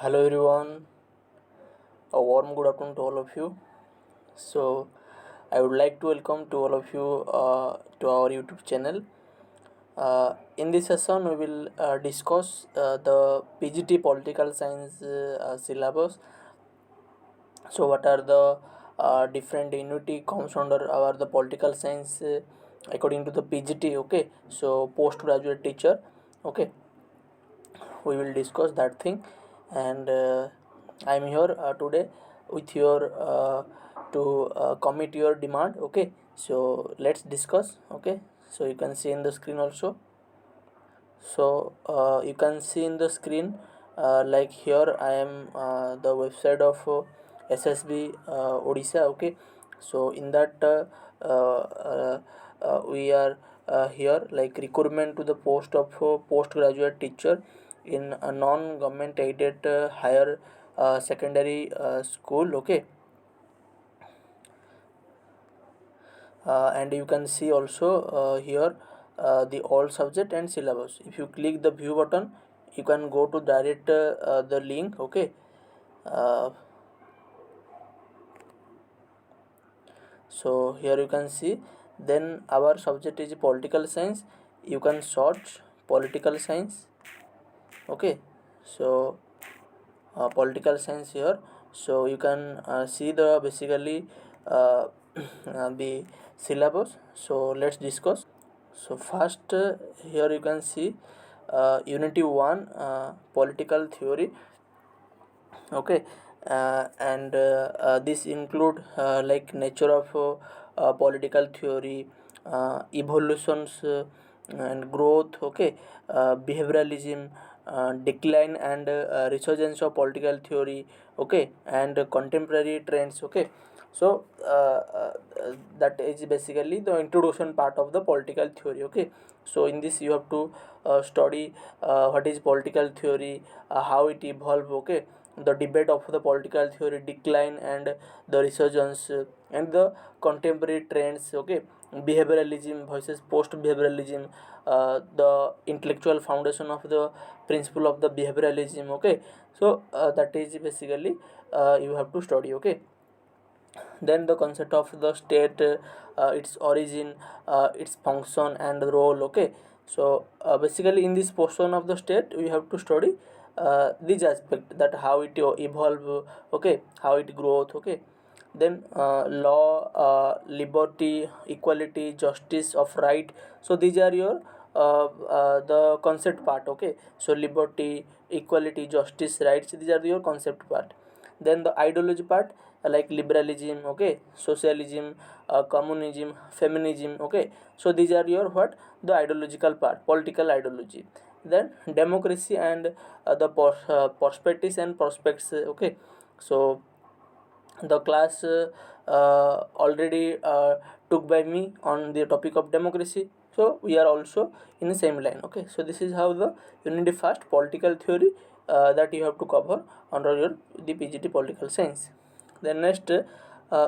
Hello everyone, a warm good afternoon to all of you. So, I would like to welcome to all of you to our YouTube channel. In this session, we will discuss the PGT Political Science syllabus. So, what are the different unity comes under our the political science according to the PGT? Okay, so postgraduate teacher. Okay, we will discuss that thing, and I'm here today with your to commit your demand. Okay, so let's discuss. Okay, so you can see in the screen also. So you can see in the screen, like here I am the website of Ssb Odisha. Okay, so in that we are here like recruitment to the post of postgraduate teacher in a non-government aided higher secondary school. Okay, and you can see also here the all subject and syllabus. If you click the view button, you can go to direct the link. Okay, uh, so here you can see, then our subject is political science. You can search political science. Okay, so political science here, so you can see the basically uh, the syllabus. So let's discuss. So first, here you can see unity 1, political theory. Okay, and this include like nature of political theory, evolutions and growth. Okay, behavioralism, decline and resurgence of political theory. Okay, and contemporary trends. Okay, so that is basically the introduction part of the political theory. Okay, so in this you have to study what is political theory, how it evolve. Okay, the debate of the political theory, decline and the resurgence, and the contemporary trends. Okay, behavioralism versus post behavioralism, the intellectual foundation of the principle of the behavioralism. Okay, so that is basically you have to study. Okay, then the concept of the state, its origin, its function and role. Okay, so basically in this portion of the state we have to study these aspect, that how it evolve. Okay, how it growth. Okay, then law, liberty, equality, justice of right. So these are your the concept part. Okay, so liberty, equality, justice, rights, these are your concept part. Then the ideology part, like liberalism. Okay, socialism, communism, feminism. Okay, so these are your what, the ideological part, political ideology. Then democracy and the perspectives and prospects. Okay, so the class already took by me on the topic of democracy, so we are also in the same line. Okay, so this is how the unity first political theory that you have to cover under your the PGT political science. Then next,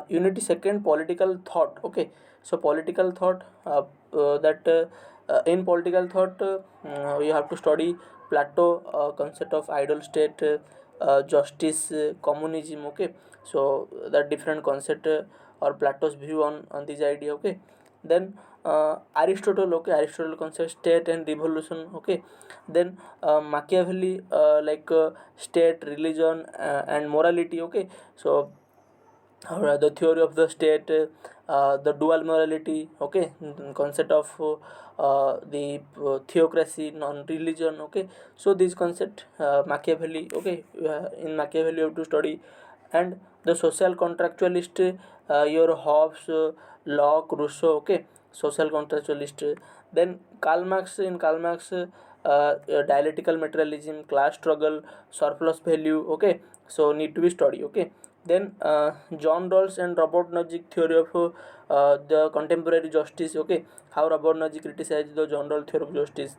unity second political thought. Okay, so political thought, that in political thought you have to study Plato concept of ideal state, justice, communism. Okay, so the different concept or Plato's view on this idea. Okay, then Aristotle. Okay, Aristotle concept state and revolution. Okay, then Machiavelli, like state, religion, and morality. Okay, so the theory of the state, the dual morality. Okay, concept of the theocracy, non-religion. Okay, so this concept Machiavelli. Okay, in Machiavelli you have to study. And the social contractualist, your Hobbes, Locke, Rousseau. Okay, social contractualist. Then Karl Marx. In Karl Marx, dialectical materialism, class struggle, surplus value. Okay, so need to be studied. Okay, then John Rawls and Robert Nozick theory of the contemporary justice. Okay, how Robert Nozick criticized the John Rawls theory of justice.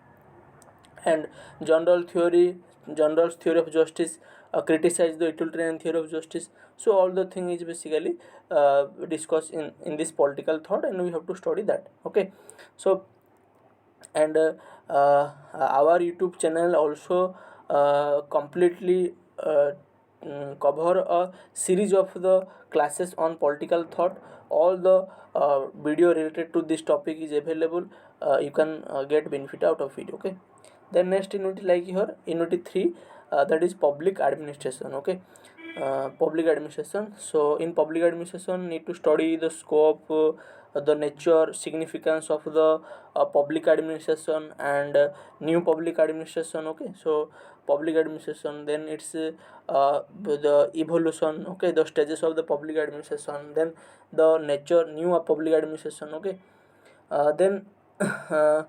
And John Rawls theory, John Rawls theory of justice criticized the utilitarian theory of justice. So all the thing is basically discussed in this political thought, and we have to study that. Okay, so and our YouTube channel also completely cover a series of the classes on political thought. All the video related to this topic is available. You can get benefit out of it. Okay, then next unit like here unit 3, that is public administration. Okay, public administration. So in public administration need to study the scope, the nature, significance of the public administration and new public administration. Okay, so public administration, then it's the evolution, okay, the stages of the public administration, then the nature new public administration. Okay, then the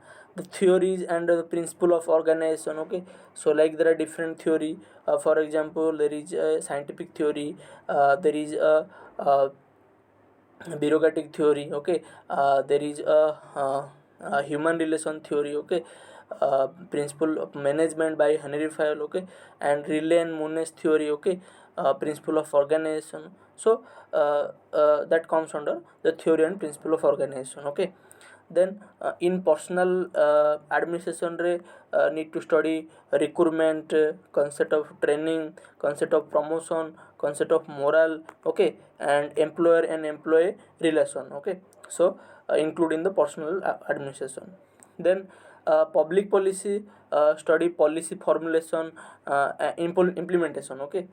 theories and the principle of organization. Okay, so like there are different theory. For example, there is a scientific theory, there is a bureaucratic theory. Okay, there is a human relation theory. Okay, principle of management by Henry Fayol. Okay, and Riley and Moon's theory. Okay, principle of organization. So that comes under the theory and principle of organization. Okay, then in personal administration re need to study recruitment, concept of training, concept of promotion, concept of moral. Okay, and employer and employee relation. Okay, so including the personal administration. Then public policy, study policy formulation, implementation. Okay,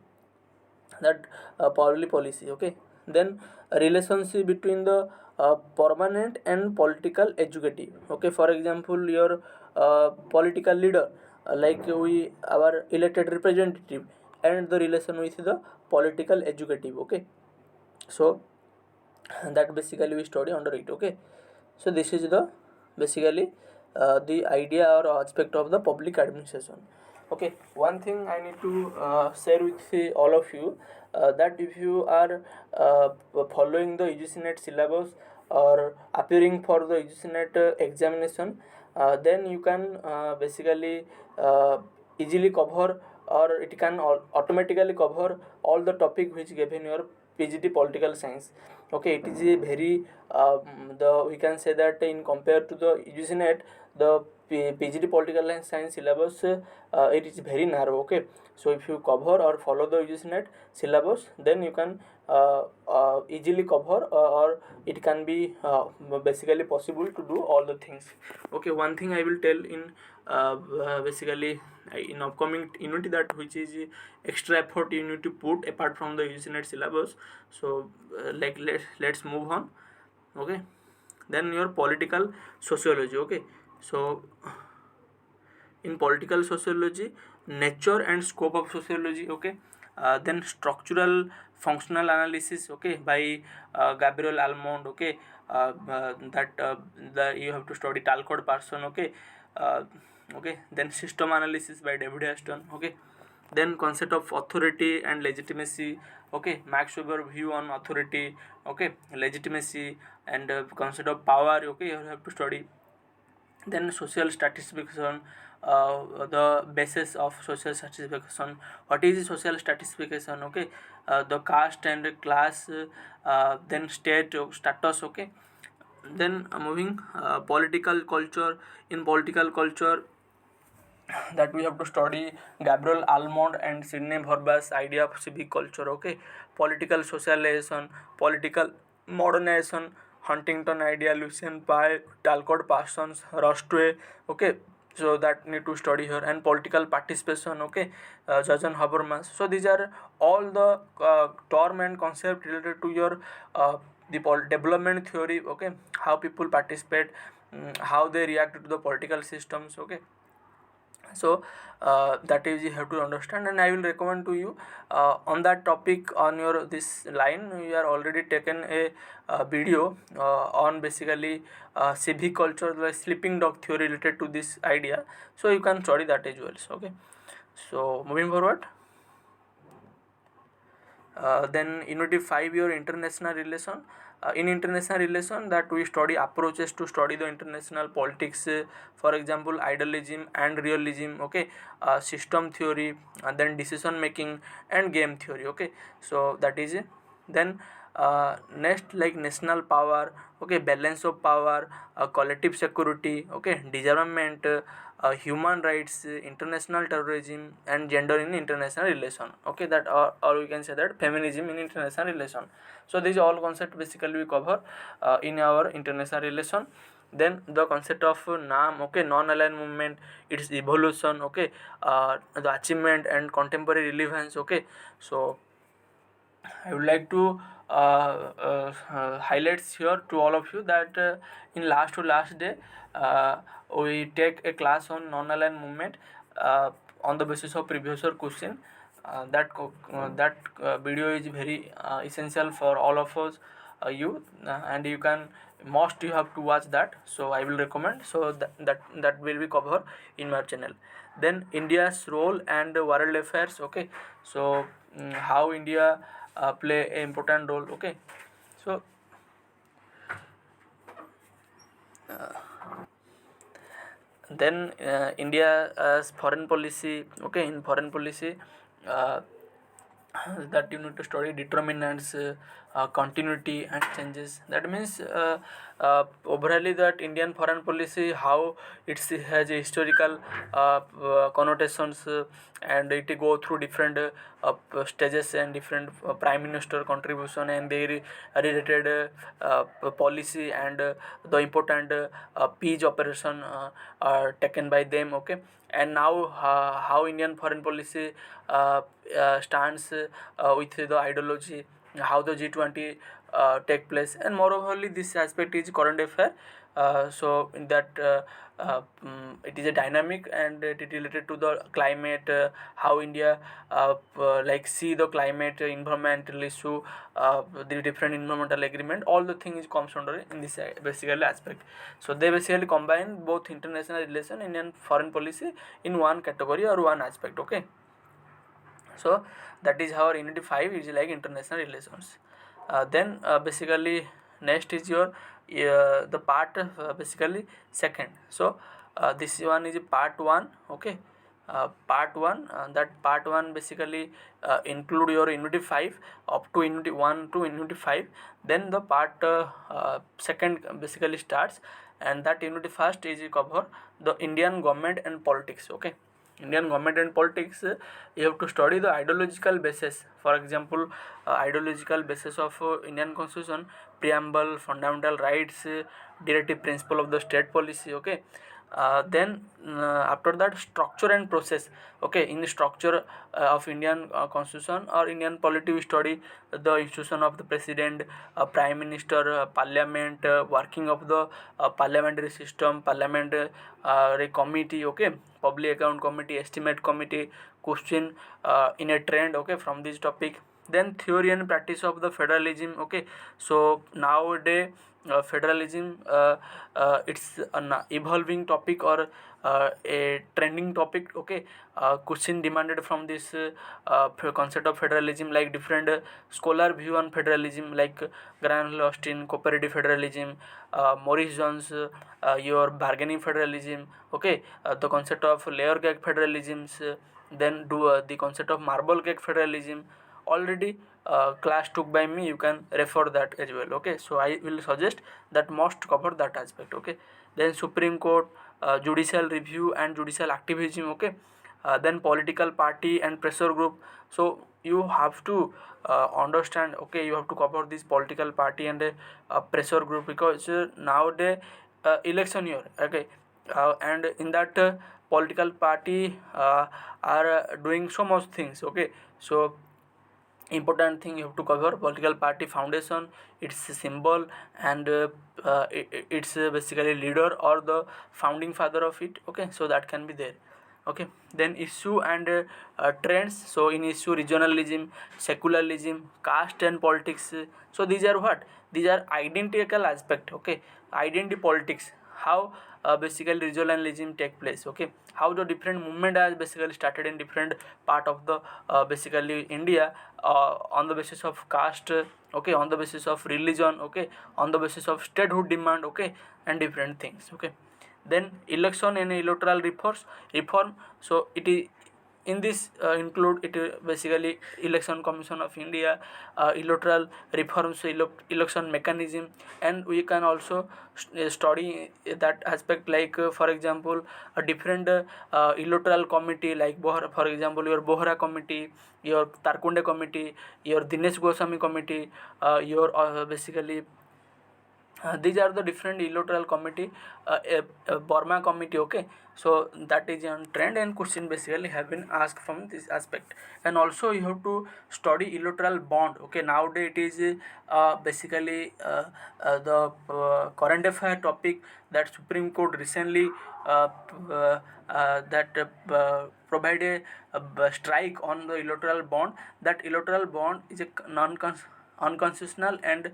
that public policy. Okay, then relationship between the permanent and political executive. Okay, for example your political leader, like we our elected representative, and the relation with the political executive. Okay, so that basically we study under it. Okay, so this is the basically the idea or aspect of the public administration. Okay, one thing I need to share with all of you, that if you are following the UGC syllabus or appearing for the UGC examination, then you can basically easily cover, or it can automatically cover all the topic which given your PGT political science. Okay, it is a very the we can say that in compared to the UGC the PGT political science syllabus, it is very narrow. Okay, so if you cover or follow the UGC syllabus, then you can easily cover, or it can be basically possible to do all the things. Okay, one thing I will tell in basically in upcoming unit, that which is extra effort you need to put apart from the UGC syllabus. So like let's move on. Okay, then your political sociology. Okay, so in political sociology, nature and scope of sociology. Okay, then structural functional analysis. Okay, by Gabriel Almond. Okay, that you have to study Talcott Parson. Okay, uh, okay, then system analysis by David Aston. Okay, then concept of authority and legitimacy. Okay, Max Weber view on authority. Okay, legitimacy and concept of power. Okay, you have to study. Then social stratification, the basis of social stratification. What is social stratification? Okay, the caste and class, then state status. Okay, then moving political culture. In political culture, that we have to study Gabriel Almond and Sidney Verbas idea of civic culture. Okay, political socialization, political modernization, Huntington idea, Lucien Pye, Talcott Parsons, Rostway. Okay, so that need to study here. And political participation. Okay, Jason Habermas. So these are all the term and concept related to your the development theory. Okay, how people participate, how they react to the political systems. Okay, so that is you have to understand, and I will recommend to you on that topic. On your this line we are already taken a video on basically civic culture, the sleeping dog theory related to this idea, so you can study that as well. So, okay, so moving forward, then unit 5 your international relation. In international relation, that we study approaches to study the international politics, for example idealism and realism. Okay, system theory, and then decision making and game theory. Okay, so that is then Next, like national power, okay, balance of power, collective security, okay, disarmament, human rights, international terrorism, and gender in international relation, okay, that or we can say that feminism in international relation. So these all concepts basically we cover in our international relation. Then the concept of NAM, okay, non-aligned movement, its evolution, okay, the achievement and contemporary relevance, okay. So I would like to highlights here to all of you that in last to last day we take a class on non-aligned movement on the basis of previous year question. That video is very essential for all of us, you and you can most you have to watch that. So I will recommend. So that will be covered in my channel. Then India's role and world affairs. Okay, so how India play an important role. Okay, so then India's foreign policy. Okay, in foreign policy. Uh, that you need to study determinants, continuity and changes. That means overally that Indian foreign policy, how it has a historical connotations, and it go through different stages and different prime minister contribution and their related policy and the important peace operation are taken by them. Okay, and now how Indian foreign policy stands with the ideology, how the G20 take place, and moreover this aspect is current affair. So in that it is a dynamic and it is related to the climate, how India like see the climate, environmental issue, the different environmental agreement, all the things comes under in this basically aspect. So they basically combine both international relation and Indian foreign policy in one category or one aspect. Okay, so that is how unity 5 is like international relations. Then basically next is your the part basically second. So this one is part 1. Okay, part 1, that part 1 basically include your unity 5 up to unity 1 to unity 5. Then the part second basically starts, and that unity first is cover the Indian government and politics. Okay, Indian government and politics, you have to study the ideological basis. For example, ideological basis of Indian constitution, preamble, fundamental rights, directive principle of the state policy. Okay, then after that structure and process. Okay, in the structure of Indian constitution or Indian polity, we study the institution of the president, prime minister, parliament, working of the parliamentary system, parliament committee. Okay, public account committee, estimate committee, question in a trend. Okay, from this topic. Then theory and practice of the federalism. Okay, so nowadays federalism, it's an evolving topic or a trending topic. Okay, question demanded from this concept of federalism, like different scholar view on federalism, like Graham Austin cooperative federalism, Maurice Jones your bargaining federalism. Okay, the concept of layer cake federalisms, then do the concept of marble cake federalism already class took by me, you can refer that as well. Okay, so I will suggest that must cover that aspect. Okay, then Supreme Court, judicial review and judicial activism. Okay, then political party and pressure group. So you have to understand. Okay, you have to cover this political party and pressure group, because nowadays election year. Okay, and in that political party are doing so much things. Okay, so important thing you have to cover political party foundation, its symbol, and its basically leader or the founding father of it. Okay, so that can be there. Okay, then issue and trends. So in issue, regionalism, secularism, caste and politics. So these are what, these are identical aspect. Okay, identity politics, how basically regionalism take place. Okay, how the different movement has basically started in different part of the basically India, on the basis of caste. Okay, on the basis of religion. Okay, on the basis of statehood demand. Okay, and different things. Okay, then election and electoral reform. So it is in this include it basically Election Commission of India, electoral reforms, election mechanism, and we can also study that aspect, like for example a different electoral committee, like for example your Bohra committee, your Tarkunde committee, your Dinesh Goswami committee, your basically these are the different electoral committee, Burma committee. Okay, so that is on trend, and question basically have been asked from this aspect. And also you have to study electoral bond. Okay, nowadays it is basically the current affair topic that Supreme Court recently that provided a strike on the electoral bond. That electoral bond is a unconstitutional and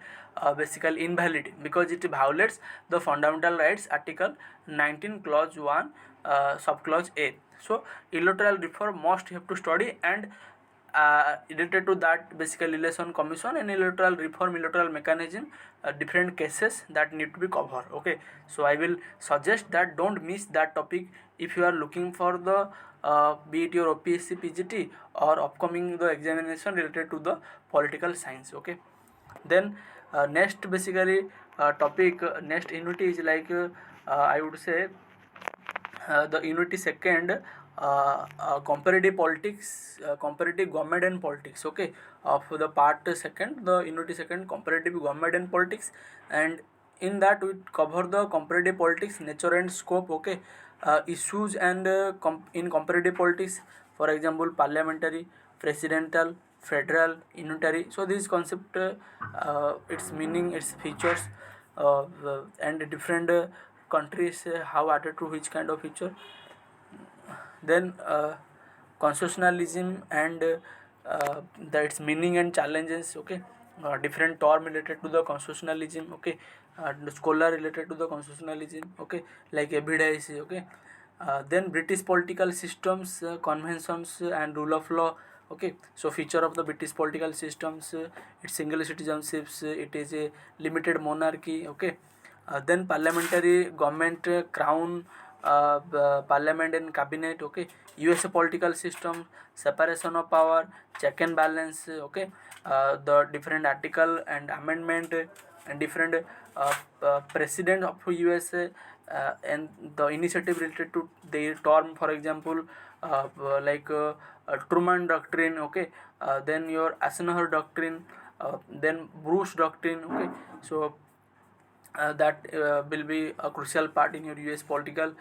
basically invalid, because it violates the fundamental rights article 19 clause 1 subclause a. So electoral reform must have to study, and related to that basically election commission and electoral reform, electoral mechanism, different cases that need to be covered. Okay, so I will suggest that don't miss that topic if you are looking for the be it your OPSC PGT or upcoming the examination related to the political science. Okay, then next basically topic, next unity is like I would say the unity second, comparative politics, comparative government and politics. Okay, of the part second, the unity second, comparative government and politics, and in that we cover the comparative politics nature and scope. Okay, issues and in comparative politics, for example parliamentary, presidential, federal, unitary. So this concept, its meaning, its features, and different countries have added to which kind of feature. Then constitutionalism and its meaning and challenges. Okay, different term related to the constitutionalism. Okay, the scholar related to the constitutionalism. Okay, like evidence. Okay, then British political systems, conventions, and rule of law. Okay, so feature of the British political systems, its single citizenships, it is a limited monarchy. Okay, then parliamentary government, crown, parliament and cabinet. Okay, USA political system, separation of power, check and balance. Okay, the different article and amendment, and different president of USA, and the initiative related to their term, for example like Truman doctrine. Okay, then your Eisenhower doctrine, then Bruce doctrine. Okay, so that will be a crucial part in your US political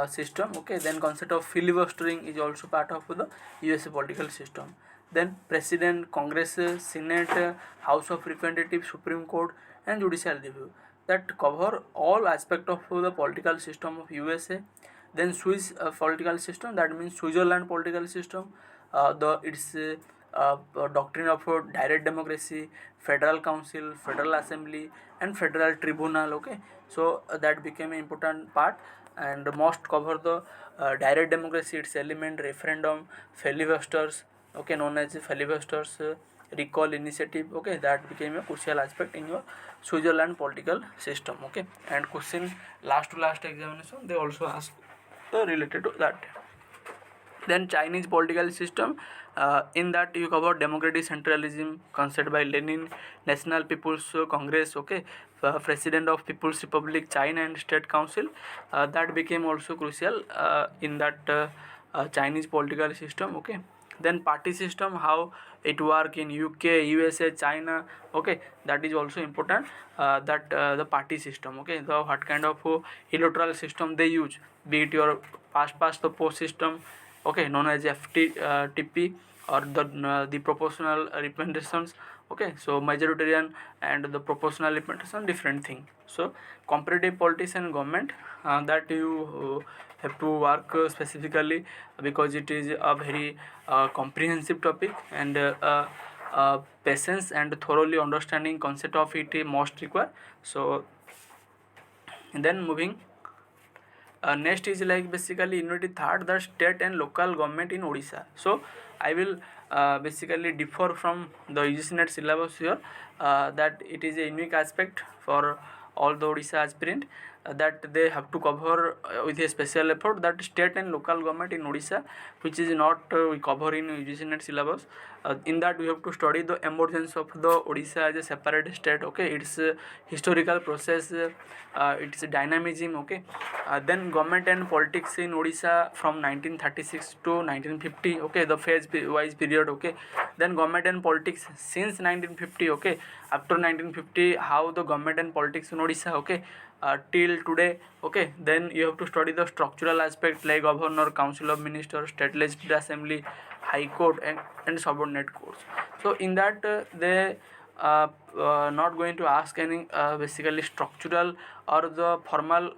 system. Okay, then concept of filibustering is also part of the USA political system. Then president, congress, senate, house of representatives, supreme court, and judicial review, that cover all aspect of the political system of USA. Then Swiss political system, that means Switzerland political system, the its doctrine of direct democracy, federal council, federal assembly, and federal tribunal. Okay, so that became an important part, and most cover the direct democracy, its element, referendum, filibusters. Okay, known as filibusters, recall initiative. Okay, that became a crucial aspect in your Switzerland political system. Okay, and question last to last examination they also ask related to that. Then Chinese political system, in that you cover democratic centralism concept by Lenin, National People's Congress. Okay, president of People's Republic China, and state council, that became also crucial in that Chinese political system. Okay, then party system, how it work in UK, USA, China. Okay, that is also important, that the party system. Okay, the what kind of electoral system they use, be it your past the post system. Okay, known as FTP, or the proportional representations. Okay, so majoritarian and the proportional representation, different thing. So comparative politics and government, that you have to work specifically, because it is a very comprehensive topic, and patience and thoroughly understanding concept of it must require. So then moving, next is like basically unity third, the state and local government in Odisha. So I will basically differ from the UGC syllabus here, that it is a unique aspect for all the Odisha aspirant. that they have to cover with a special effort, that state and local government in Odisha, which is not covered in UGC NET syllabus. In that we have to study the emergence of the Odisha as a separate state. Okay, its historical process, its dynamism. Okay, then government and politics in Odisha from 1936 to 1950. Okay, the phase wise period. Okay, then government and politics since 1950. Okay, after 1950, how the government and politics in Odisha. Okay, till today. Okay, then you have to study the structural aspect like governor, council of ministers, state legislative assembly, high court, and subordinate courts. So in that they not going to ask any basically structural or the formal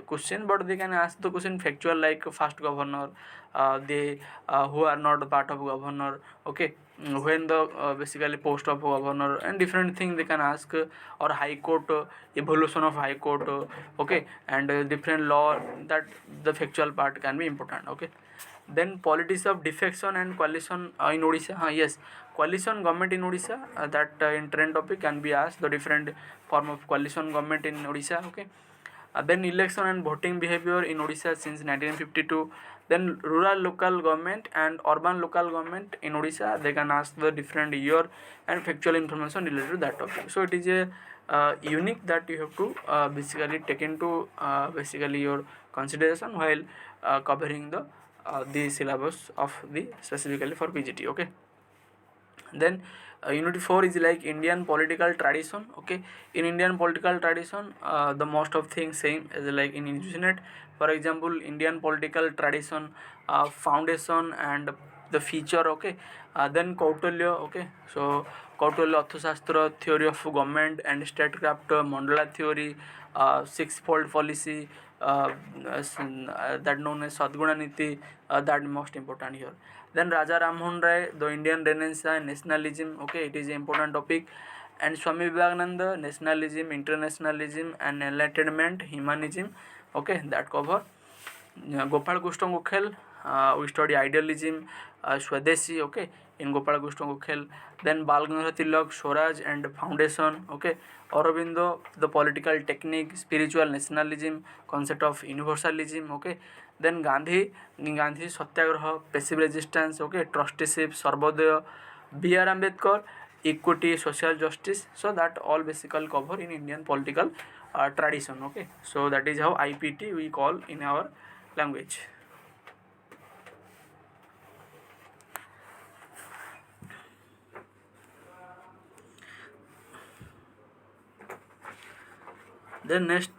question, but they can ask the question factual like first governor, they who are not part of governor. Okay, when the basically post of governor and different thing they can ask, or high court, evolution of high court. Okay, and different law, that the factual part can be important. Okay, then politics of defection and coalition in Odisha. Yes, coalition government in Odisha, that in trend topic can be asked, the different form of coalition government in Odisha. Okay, then election and voting behavior in Odisha since 1952. Then rural local government and urban local government in Odisha, they can ask the different year and factual information related to that topic. So it is a unique that you have to basically take into basically your consideration while covering the syllabus of the specifically for PGT. Okay, then unit 4 is like Indian political tradition. Okay, in Indian political tradition, the most of things same as like in UGC. For example, Indian political tradition, foundation and the feature. Okay, then Kautilya. Okay, so Kautilya Arthashastra, theory of government and statecraft, mandala theory, six-fold policy, that known as Sadguna Niti, that most important here. Then Raja Rammohn Rai, the Indian Renaissance and nationalism. Okay, it is an important topic. And Swami Vivekananda, nationalism, internationalism and enlightenment, humanism. Okay, that cover. Gopal Krishna Gokhale, we study idealism, Swadeshi. Okay, in Gopal Krishna Gokhale. Then Bal Gangadhar Tilak, Swaraj and foundation. Okay, Aurobindo, the political technique, spiritual nationalism, concept of universalism. Okay, then Gandhi Satyagraha, passive resistance. Okay, trusteeship, Sarvodaya, B.R. Ambedkar, equity, social justice. So that all basically cover in Indian political tradition. Okay, so that is how IPT we call in our language. Then next,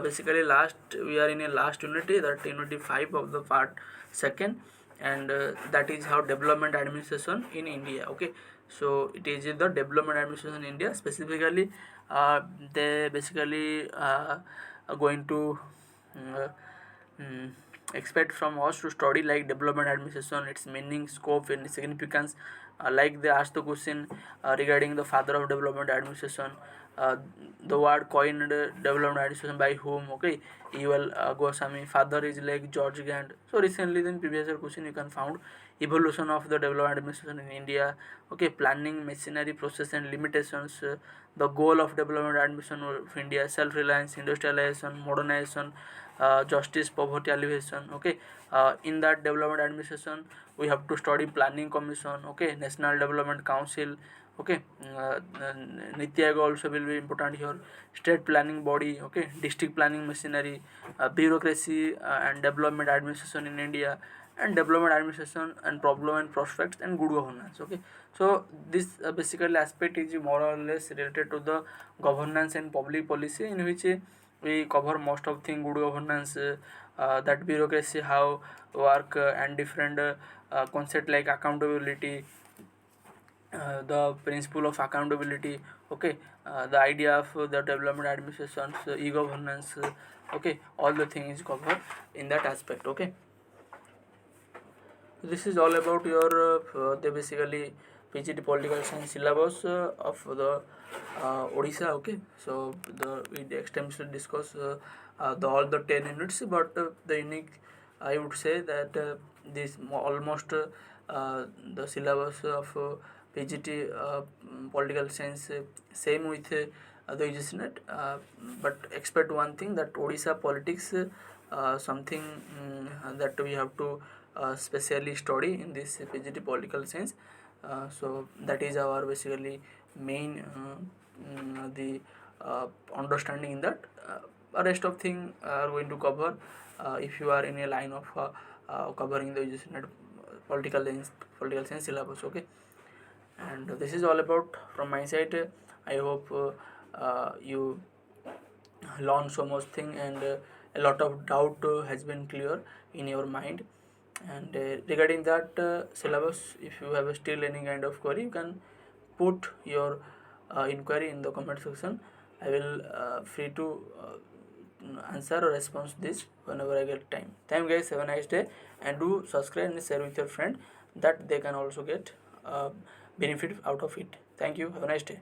basically last, we are in a last unity, that unity 5 of the part second, and that is how development administration in India. Okay, so it is the development administration in India. Specifically, they basically are going to uh, mm, expect from us to study like development administration, its meaning, scope and significance. Like they asked the question regarding the father of development administration, uh, the word coined development administration by whom. Okay, UL Goswami. Father is like George Gant. So recently in previous year question you can found evolution of the development administration in India. Okay, planning, machinery, process and limitations, the goal of development administration of India, self-reliance, industrialization, modernization, justice, poverty alleviation. Okay, in that development administration we have to study planning commission. Okay, national development council. Okay, Niti Aayog also will be important here, state planning body. Okay, district planning machinery, bureaucracy and development administration in India, and development administration and problem and prospects and good governance. Okay, so this basically aspect is more or less related to the governance and public policy, in which we cover most of thing good governance, that bureaucracy how work, and different concept like accountability, the principle of accountability. Okay, the idea of the development administration, e-governance. Okay, all the things covered in that aspect. Okay, this is all about your the basically PGT political science syllabus of the Odisha. Okay, so we extensively discuss the all the 10 units, but the unique, I would say that this almost the syllabus of PGT political science same with the UGC net, but expect one thing, that Odisha politics something that we have to specially study in this PGT political science. So that is our basically main the understanding in that. Rest of thing are going to cover if you are in a line of covering the UGC net political science syllabus. Okay, and this is all about from my side. I hope you learn so much thing, and a lot of doubt has been clear in your mind. And regarding that syllabus, if you have still any kind of query, you can put your inquiry in the comment section. I will free to answer or respond to this whenever I get time. Thank you guys, have a nice day, and do subscribe and share with your friend, that they can also get benefit out of it. Thank you, have a nice day.